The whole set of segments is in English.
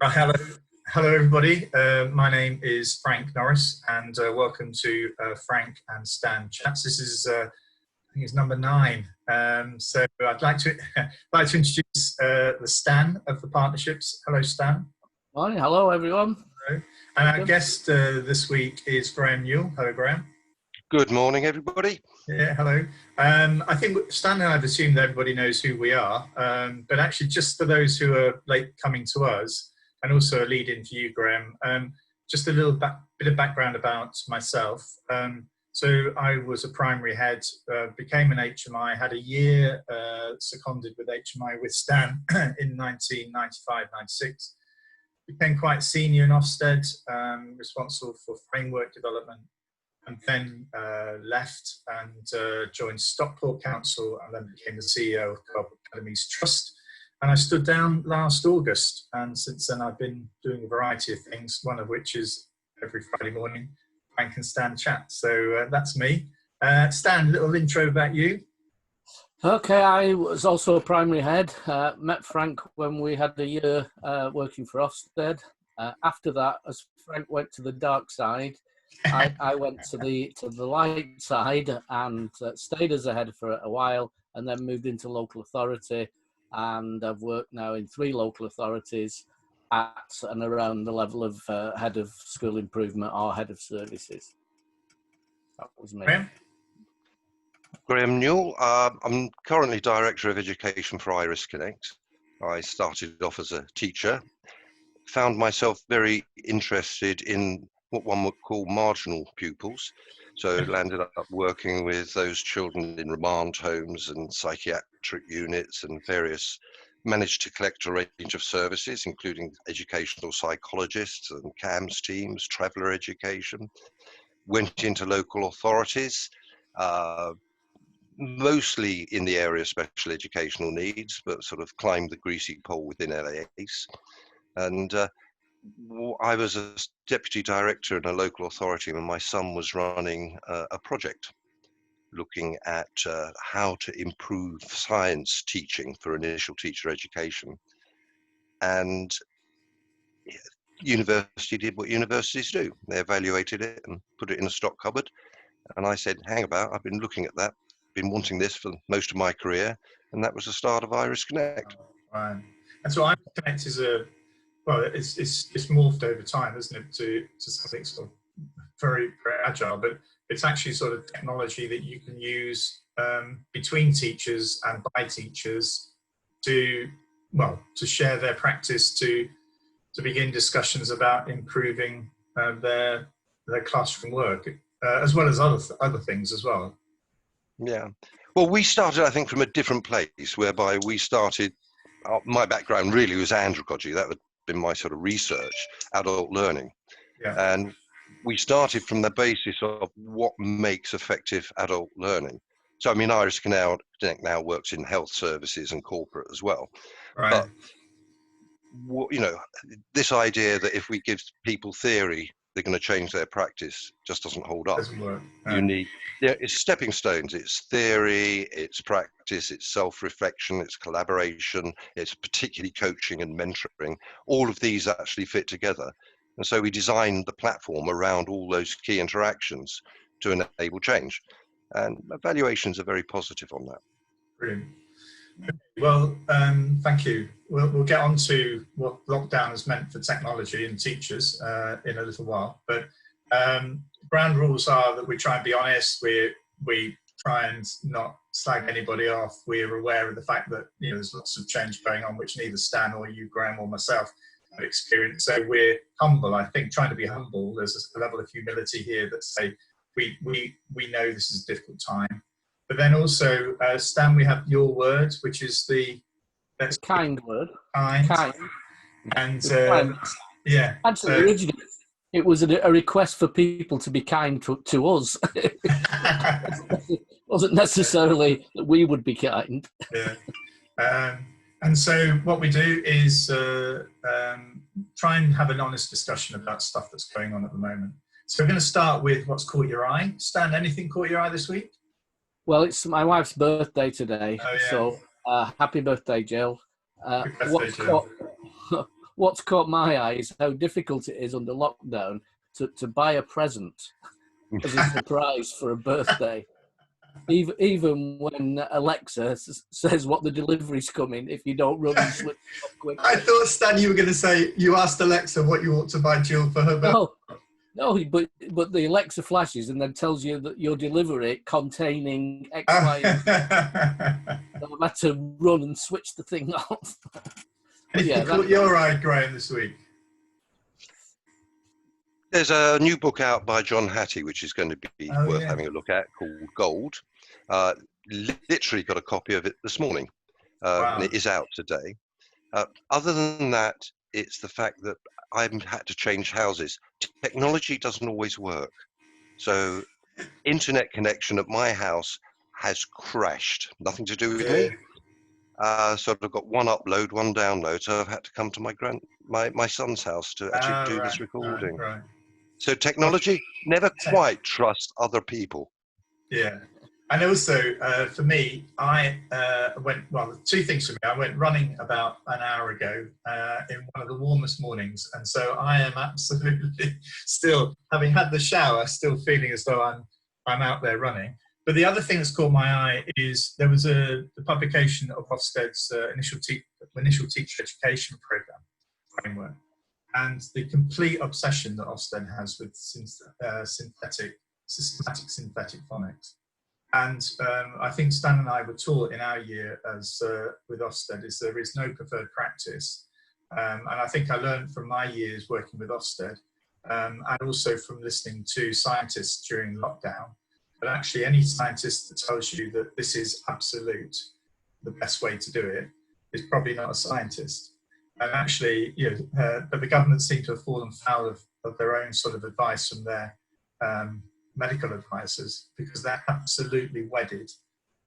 Hello, hello everybody. My name is Frank Norris, and welcome to Frank and Stan Chats. This is, I think it's number 9. So I'd like to introduce the Stan of the partnerships. Hello, Stan. Morning. Hello, everyone. Hello. And our guest this week is Graham Newell. Hello, Graham. Good morning, everybody. Yeah, hello. I think Stan and I have assumed that everybody knows who we are, but actually just for those who are late coming to us, and also a lead in for you, Graham, just a little bit of background about myself. So I was a primary head, became an HMI, had a year seconded with HMI with Stan in 1995-96. Became quite senior in Ofsted, responsible for framework development, and then left and joined Stockport Council, and then became the CEO of Co-op Academies Trust. And I stood down last August, and since then I've been doing a variety of things, one of which is every Friday morning, Frank and Stan chat. So that's me. Stan, a little intro about you. Okay, I was also a primary head. Met Frank when we had a year working for Ofsted. After that, as Frank went to the dark side, I went to the light side and stayed as a head for a while, and then moved into local authority. And I've worked now in 3 local authorities at and around the level of head of school improvement or head of services. That was me. Graham Newell. I'm currently Director of Education for Iris Connect. I started off as a teacher, found myself very interested in what one would call marginal pupils. So landed up working with those children in remand homes and psychiatric units and managed to collect a range of services, including educational psychologists and CAMS teams, traveller education. Went into local authorities, mostly in the area of special educational needs, but sort of climbed the greasy pole within LAAs. And I was a deputy director in a local authority when my son was running a project looking at how to improve science teaching for initial teacher education. And university did what universities do. They evaluated it and put it in a stock cupboard. And I said, hang about, I've been looking at that, been wanting this for most of my career. And that was the start of Iris Connect. Right. And so Iris Connect is it's morphed over time, isn't it, to something sort of very, very agile, but it's actually sort of technology that you can use between teachers and by teachers to share their practice, to begin discussions about improving their classroom work, as well as other things as well. Yeah. Well, we started, I think, from a different place, whereby we started, my background really was andragogy. That would been my sort of research, adult learning. Yeah. And we started from the basis of what makes effective adult learning. So, I mean, Iris Connect now works in health services and corporate as well. Right. But, you know, this idea that if we give people theory, they're going to change their practice just doesn't hold up. Doesn't work. No. You need, it's stepping stones. It's theory, it's practice, it's self-reflection, it's collaboration, it's particularly coaching and mentoring. All of these actually fit together. And so we designed the platform around all those key interactions to enable change. And evaluations are very positive on that. Brilliant. Well, thank you. We'll get on to what lockdown has meant for technology and teachers in a little while. But ground rules are that we try and be honest. We try and not slag anybody off. We're aware of the fact that there's lots of change going on, which neither Stan or you, Graham, or myself have experienced. So we're humble. I think trying to be humble. There's a level of humility here that say we know this is a difficult time. But then also, Stan, we have your word, which is the kind word. Kind. And yeah. Actually, originally, it was a request for people to be kind to us. It wasn't necessarily that we would be kind. Yeah. And so what we do is try and have an honest discussion about stuff that's going on at the moment. So we're going to start with what's caught your eye. Stan, anything caught your eye this week? Well, it's my wife's birthday today, oh, yeah. So happy birthday, Jill. what's caught my eye is how difficult it is under lockdown to buy a present as a surprise for a birthday. Even when Alexa says what the delivery's coming, if you don't run and switch it off quickly. I thought, Stan, you were going to say you asked Alexa what you ought to buy Jill for her birthday. No, but the Alexa flashes and then tells you that your delivery containing X, Y, and Z. So I've had to run and switch the thing off. Anything caught your eye, Graham, this week? There's a new book out by John Hattie, which is going to be worth having a look at, called Gold. Literally got a copy of it this morning, and it is out today. Other than that, it's the fact that I've had to change houses. Technology doesn't always work. So internet connection at my house has crashed. Nothing to do with me. So I've got one upload, one download. So I've had to come to my son's house to actually do this recording. Right. So technology, never quite trust other people. Yeah. And also, for me, I went, well, two things for me. I went running about an hour ago in one of the warmest mornings. And so I am absolutely still, having had the shower, still feeling as though I'm out there running. But the other thing that's caught my eye is there was the publication of Ofsted's initial teacher education program framework, and the complete obsession that Ofsted has with systematic synthetic phonics. And I think Stan and I were taught in our year as with Ofsted is there is no preferred practice. And I think I learned from my years working with Ofsted and also from listening to scientists during lockdown, but actually any scientist that tells you that this is absolute, the best way to do it, is probably not a scientist. And actually, but the government seem to have fallen foul of their own sort of advice from their medical advisors, because they're absolutely wedded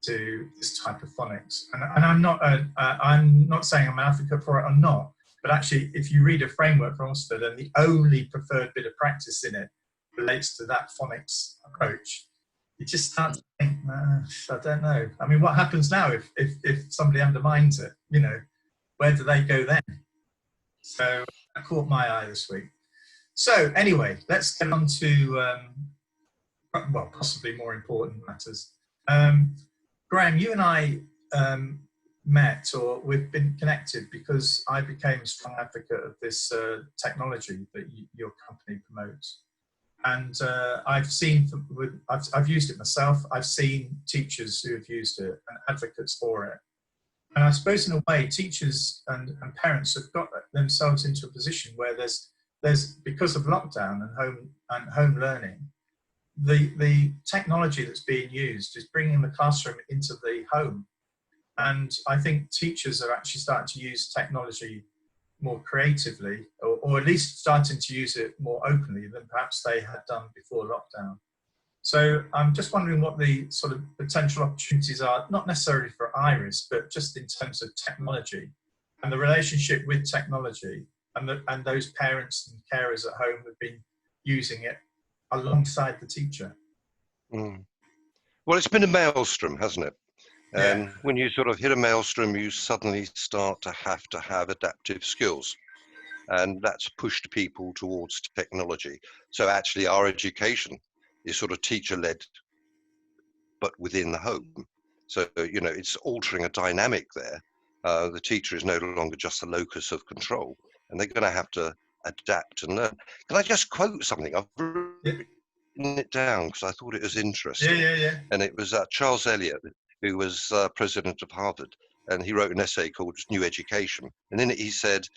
to this type of phonics. And I'm not saying I'm an advocate for it or not, but actually, if you read a framework from Oxford and the only preferred bit of practice in it relates to that phonics approach, you just start to think, I don't know. I mean, what happens now if somebody undermines it? Where do they go then? So that caught my eye this week. So anyway, let's get on to possibly more important matters. Graham, you and I met, or we've been connected because I became a strong advocate of this technology that your company promotes. And I've used it myself. I've seen teachers who have used it and advocates for it. And I suppose in a way, teachers and parents have got themselves into a position where there's because of lockdown and home learning, the technology that's being used is bringing the classroom into the home. And I think teachers are actually starting to use technology more creatively, or at least starting to use it more openly than perhaps they had done before lockdown. So I'm just wondering what the sort of potential opportunities are, not necessarily for IRIS, but just in terms of technology and the relationship with technology, and those parents and carers at home have been using it alongside the teacher. Well, it's been a maelstrom, hasn't it? And when you sort of hit a maelstrom, you suddenly start to have adaptive skills. And that's pushed people towards technology. So actually our education is sort of teacher-led, but within the home. So, it's altering a dynamic there. The teacher is no longer just the locus of control, and they're going to have to adapt and learn. Can I just quote something? I've written it down because I thought it was interesting. Yeah. And it was Charles Eliot, who was president of Harvard, and he wrote an essay called New Education. And in it he said,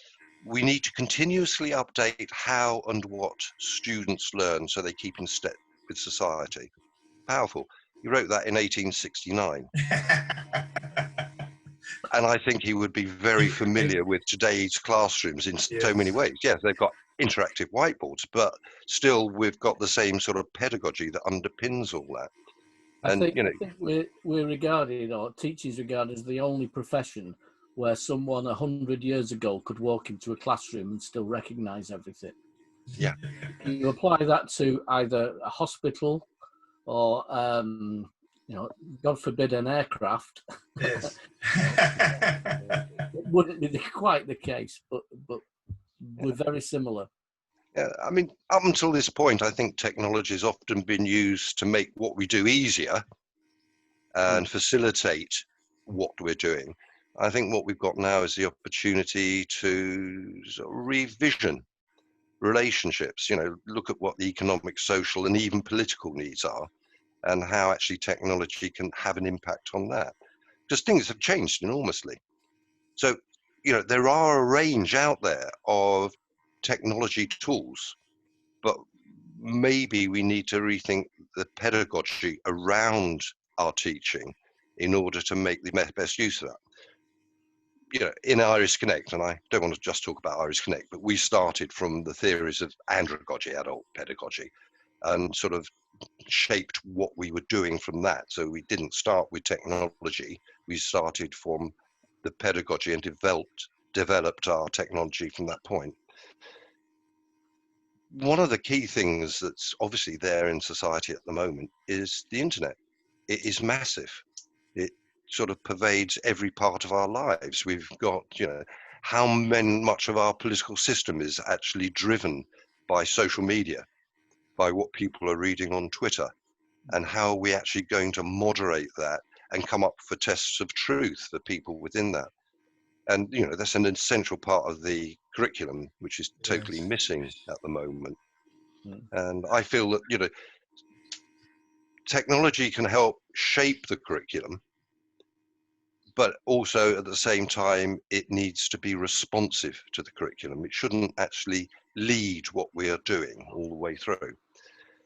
we need to continuously update how and what students learn so they keep in step with society. Powerful. He wrote that in 1869. And I think he would be very familiar with today's classrooms in so many ways. Yes, they've got interactive whiteboards, but still we've got the same sort of pedagogy that underpins all that. I think we're regarded, or teachers regarded, as the only profession where someone 100 years ago could walk into a classroom and still recognise everything. Yeah. You apply that to either a hospital or, God forbid, an aircraft. Yes. It wouldn't be quite the case, but We're very similar. Yeah, I mean, up until this point, I think technology has often been used to make what we do easier and facilitate what we're doing. I think what we've got now is the opportunity to sort of revision relationships, look at what the economic, social, and even political needs are, and how actually technology can have an impact on that. Because things have changed enormously. So, there are a range out there of technology tools, but maybe we need to rethink the pedagogy around our teaching in order to make the best use of that. In Iris Connect, and I don't want to just talk about Iris Connect, but we started from the theories of andragogy, adult pedagogy, and sort of shaped what we were doing from that. So we didn't start with technology, we started from the pedagogy and developed our technology from that point. One of the key things that's obviously there in society at the moment is the internet. It is massive. It sort of pervades every part of our lives. We've got, how much of our political system is actually driven by social media, by what people are reading on Twitter, and how are we actually going to moderate that and come up for tests of truth for people within that. And, that's an essential part of the curriculum, which is totally missing at the moment. And I feel that, technology can help shape the curriculum, but also at the same time, it needs to be responsive to the curriculum. It shouldn't actually lead what we are doing all the way through.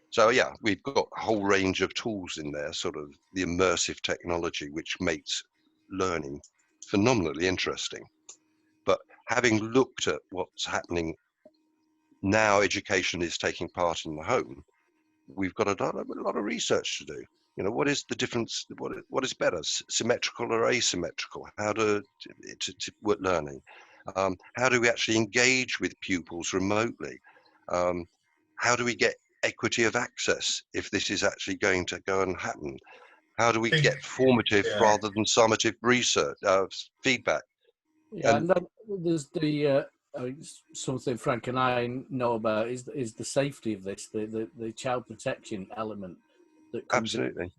So yeah, we've got a whole range of tools in there, sort of the immersive technology, which makes learning phenomenally interesting. But having looked at what's happening now, education is taking part in the home. We've got a lot of research to do. What is the difference? What is better, symmetrical or asymmetrical? How to learning? How do we actually engage with pupils remotely? How do we get equity of access if this is actually going to go and happen? How do we get formative rather than summative research feedback? Yeah, and then there's the something Frank and I know about is the safety of this, the child protection element that comes. Absolutely.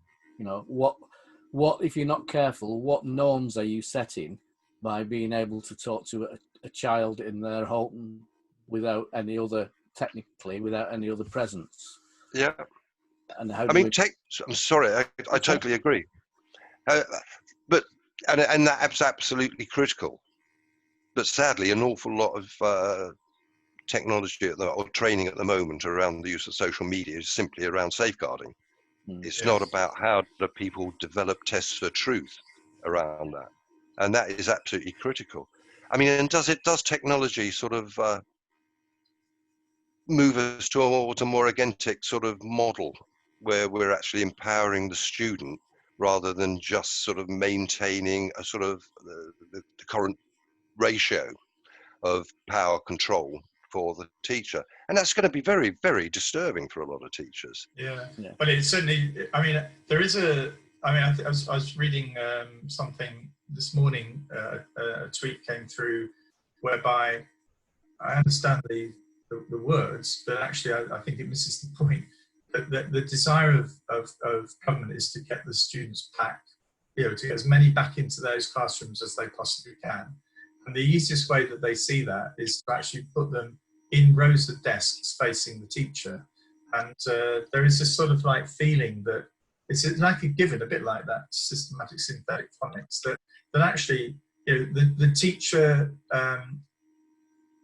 What if you're not careful? What norms are you setting by being able to talk to a child in their home without any other presence? Yeah. And how I'm sorry, I totally agree. But that's absolutely critical. But sadly, an awful lot of technology or training at the moment around the use of social media is simply around safeguarding. It's not about how do people develop tests for truth around that. And that is absolutely critical. I mean, and does technology sort of move us towards a more agentic sort of model where we're actually empowering the student rather than just sort of maintaining a sort of the current ratio of power control for the teacher? And that's going to be very, very disturbing for a lot of teachers. Yeah. But it's certainly, I mean, there is I was reading something this morning, a tweet came through whereby I understand the words, but actually I think it misses the point. That the desire of government is to get the students back, to get as many back into those classrooms as they possibly can. And the easiest way that they see that is to actually put them in rows of desks facing the teacher. And there is this sort of like feeling that it's like a given, a bit like that systematic synthetic phonics, that actually the teacher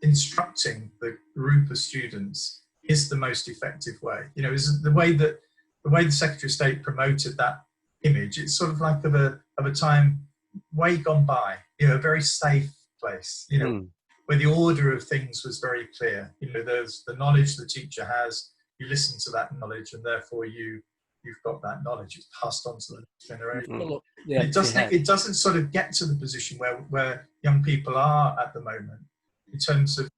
instructing the group of students is the most effective way. Is the way the Secretary of State promoted that image. It's sort of like of a time way gone by, a very safe place, where the order of things was very clear. There's the knowledge the teacher has, you listen to that knowledge, and therefore you've got that knowledge. It's passed on to the next generation. It doesn't sort of get to the position where young people are at the moment in terms of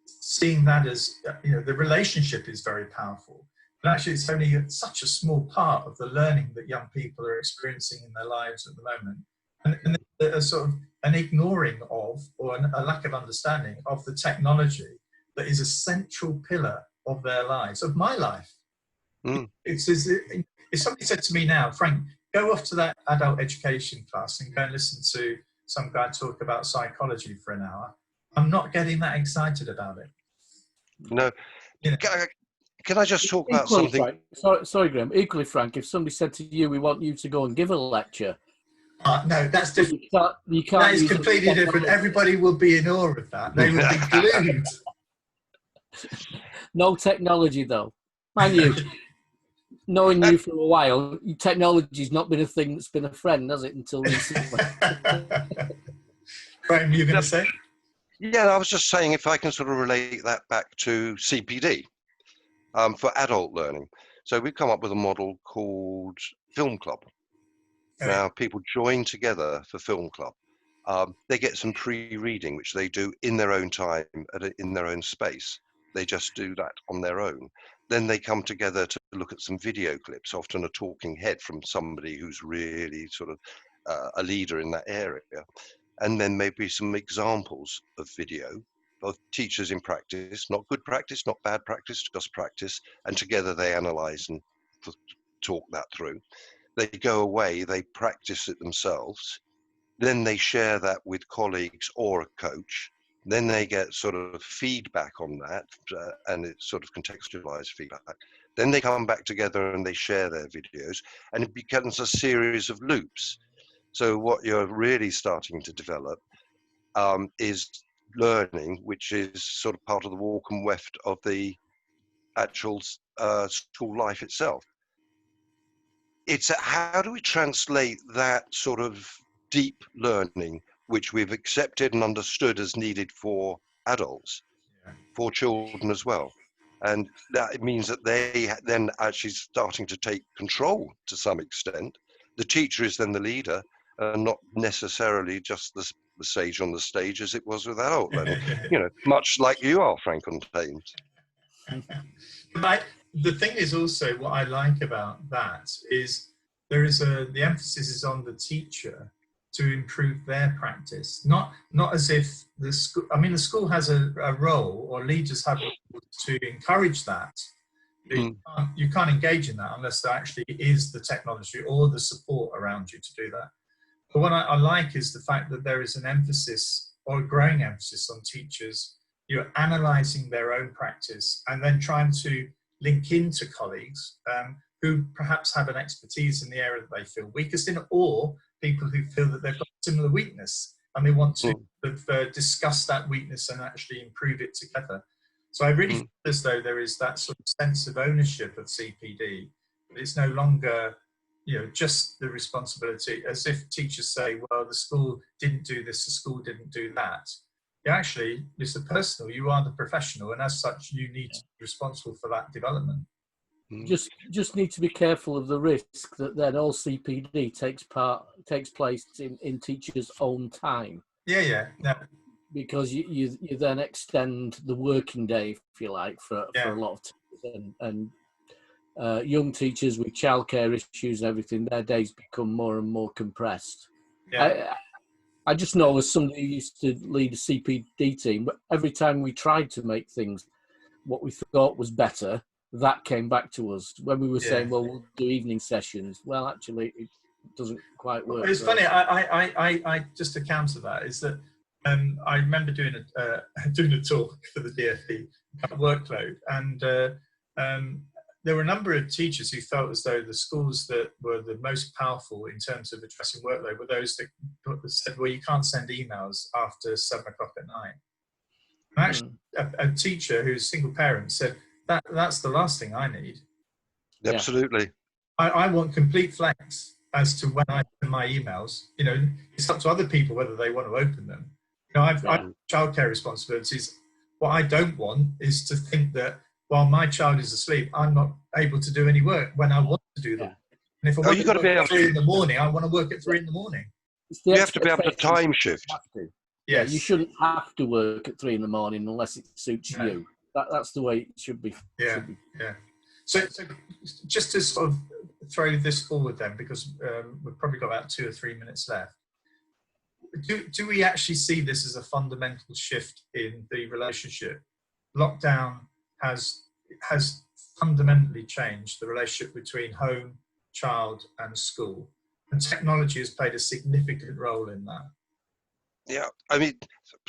seeing that as, the relationship is very powerful. But actually it's only such a small part of the learning that young people are experiencing in their lives at the moment. And a sort of an ignoring of, or a lack of understanding of the technology that is a central pillar of their lives, of my life. It's as if somebody said to me now, Frank, go off to that adult education class and go and listen to some guy talk about psychology for an hour. I'm not getting that excited about it. No. You know, Can I just talk about Equally, something? Frank, sorry, Graham. Equally, Frank, if somebody said to you, "We want you to go and give a lecture," no, that's different. You can't That is use completely different. Everybody will be in awe of that. They will be glued. No technology, though. Mind you, knowing you for a while, technology's not been a thing that's been a friend, has it, until recently? Graham, you're going to say? Yeah, I was just saying if I can sort of relate that back to CPD for adult learning. So we've come up with a model called Film Club. Okay. Now people join together for Film Club. They get some pre-reading, which they do in their own time, in their own space. They just do that on their own. Then they come together to look at some video clips, often a talking head from somebody who's really sort of a leader in that area. And then maybe some examples of video of teachers in practice, not good practice, not bad practice, just practice. And together they analyze and talk that through. They go away, they practice it themselves. Then they share that with colleagues or a coach. Then they get sort of feedback on that, and it's sort of contextualized feedback. Then they come back together and they share their videos, and it becomes a series of loops. So what you're really starting to develop is learning, which is sort of part of the walk and weft of the actual school life itself. It's how do we translate that sort of deep learning, which we've accepted and understood as needed for adults, for children as well. And that means that they then actually starting to take control to some extent. The teacher is then the leader, and not necessarily just the sage on the stage as it was with adult learning. You know, much like you are, Frank on Thames. The thing is also what I like about that is the emphasis is on the teacher to improve their practice, not as if the school. I mean, the school has a role, or leaders have a role to encourage that. You can't engage in that unless there actually is the technology or the support around you to do that. But what I like is the fact that there is an emphasis, or a growing emphasis, on teachers. You're analysing their own practice and then trying to link into colleagues who perhaps have an expertise in the area that they feel weakest in, or people who feel that they've got a similar weakness and they want to discuss that weakness and actually improve it together. So I really feel as though there is that sort of sense of ownership of CPD. It's no longer, just the responsibility, as if teachers say, well, the school didn't do this, the school didn't do that. Actually, it's a personal, you are the professional, and as such, you need to be responsible for that development. Just need to be careful of the risk that then all CPD takes place in teachers' own time. Yeah. Because you then extend the working day, if you like, for a lot of teachers, and young teachers with childcare issues and everything, their days become more and more compressed. Yeah. I just know, as somebody who used to lead a CPD team, but every time we tried to make things what we thought was better, that came back to us when we were saying, well, we'll do evening sessions. Well, actually, it doesn't quite work. It's funny. I just to counter that is that I remember doing a talk for the DFE about workload, and there were a number of teachers who felt as though the schools that were the most powerful in terms of addressing workload were those that said, well, you can't send emails after 7 o'clock at night. And actually, a teacher who's a single parent said, that's the last thing I need. Absolutely. I want complete flex as to when I open my emails. It's up to other people whether they want to open them. I've childcare responsibilities. What I don't want is to think that while my child is asleep, I'm not able to do any work when I want to do them. And if I want to work at 3 in the morning, I want to work at 3 in the morning. You have to be able to time shift. Yes. You shouldn't have to work at 3 in the morning unless it suits you. That's the way it should be. Yeah. So just to sort of throw this forward then, because we've probably got about 2 or 3 minutes left. Do we actually see this as a fundamental shift in the relationship lockdown has fundamentally changed the relationship between home, child and school. And technology has played a significant role in that. Yeah, I mean,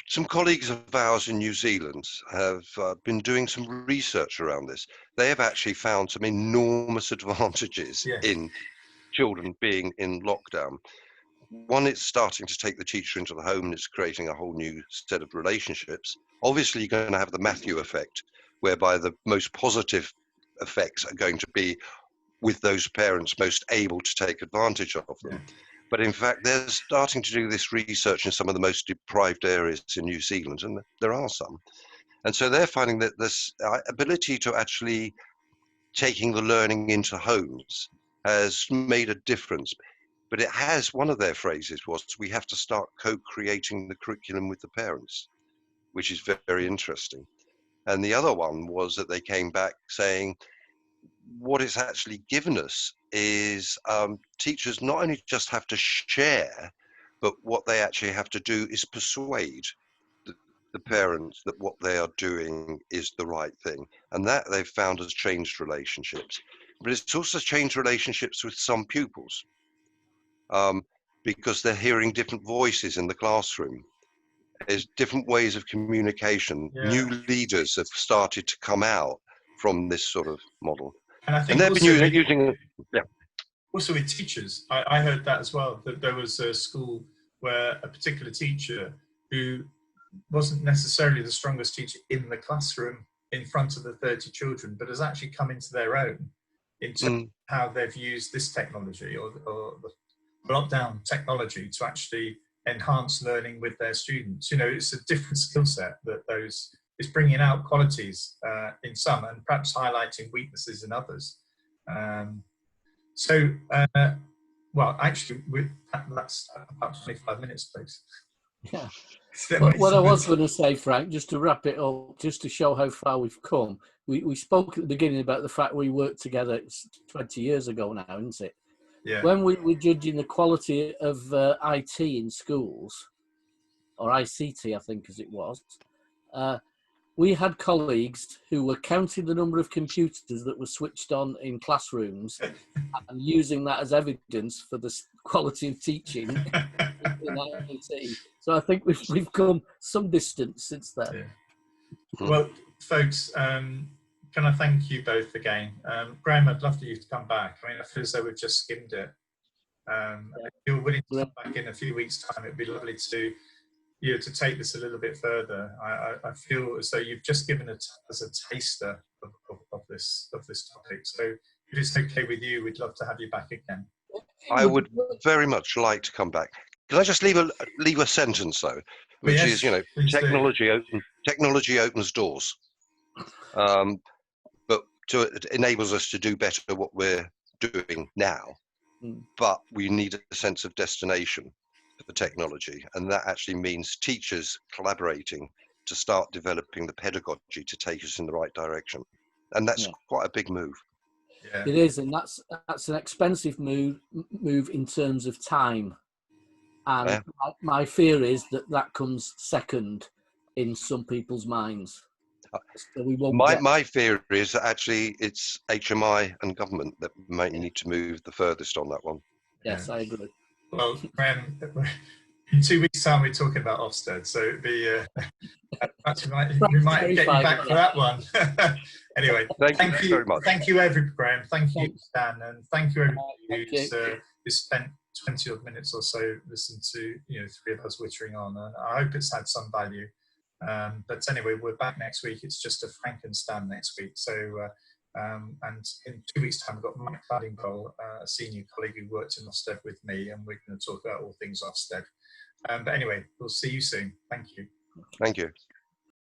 some colleagues of ours in New Zealand have been doing some research around this. They have actually found some enormous advantages Yeah. in children being in lockdown. One, it's starting to take the teacher into the home and it's creating a whole new set of relationships. Obviously, you're going to have the Matthew effect, whereby the most positive effects are going to be with those parents most able to take advantage of them. Yeah. But in fact, they're starting to do this research in some of the most deprived areas in New Zealand, and there are some. And so they're finding that this ability to actually taking the learning into homes has made a difference. But it has, one of their phrases was, we have to start co-creating the curriculum with the parents, which is very, very interesting. And the other one was that they came back saying, what it's actually given us is teachers not only just have to share, but what they actually have to do is persuade the parents that what they are doing is the right thing. And that they've found has changed relationships. But it's also changed relationships with some pupils because they're hearing different voices in the classroom. There's different ways of communication. Yeah. New leaders have started to come out from this sort of model. And I think And they've also been using yeah. Also with teachers, I heard that as well, that there was a school where a particular teacher who wasn't necessarily the strongest teacher in the classroom in front of the 30 children, but has actually come into their own in terms of how they've used this technology or the lockdown technology to actually enhance learning with their students. You know, it's a different skill set that those is bringing out qualities in some and perhaps highlighting weaknesses in others. Well, actually, that's about 25 minutes, please. Yeah. What I was going to say, Frank, just to wrap it up, just to show how far we've come, we spoke at the beginning about the fact we worked together 20 years ago now, isn't it? Yeah. When we were judging the quality of IT in schools, or ICT, I think as it was, we had colleagues who were counting the number of computers that were switched on in classrooms and using that as evidence for the quality of teaching in IT. So I think we've come some distance since then. Yeah. Well, folks, can I thank you both again? Graham, I'd love for you to come back. I mean, I feel as though we've just skimmed it. If you're willing to come back in a few weeks' time, it'd be lovely to take this a little bit further. I feel as though you've just given us a taster of this topic. So if it's okay with you, we'd love to have you back again. I would very much like to come back. Can I just leave a sentence though, which is, you know, technology opens doors, but it enables us to do better what we're doing now. But we need a sense of destination for technology, and that actually means teachers collaborating to start developing the pedagogy to take us in the right direction, and that's quite a big move. Yeah. It is, and that's an expensive move in terms of time, and my fear is that comes second in some people's minds. So we won't my fear is that actually it's HMI and government that might need to move the furthest on that one. Yes, I agree. Well, Graham, in 2 weeks' time we're talking about Ofsted, so it'd be we might get you back for that one. Anyway, thank you very much. Thank you, Graham. Thank you, Stan, and thank you everybody who spent 20 odd minutes or so listening to three of us wittering on. And I hope it's had some value. But anyway, we're back next week. It's just a Frank and Stan next week. So. And in 2 weeks' time, we've got Mike Claddingpole, a senior colleague who worked in Ofsted with me, and we're going to talk about all things Ofsted. But anyway, we'll see you soon. Thank you. Thank you.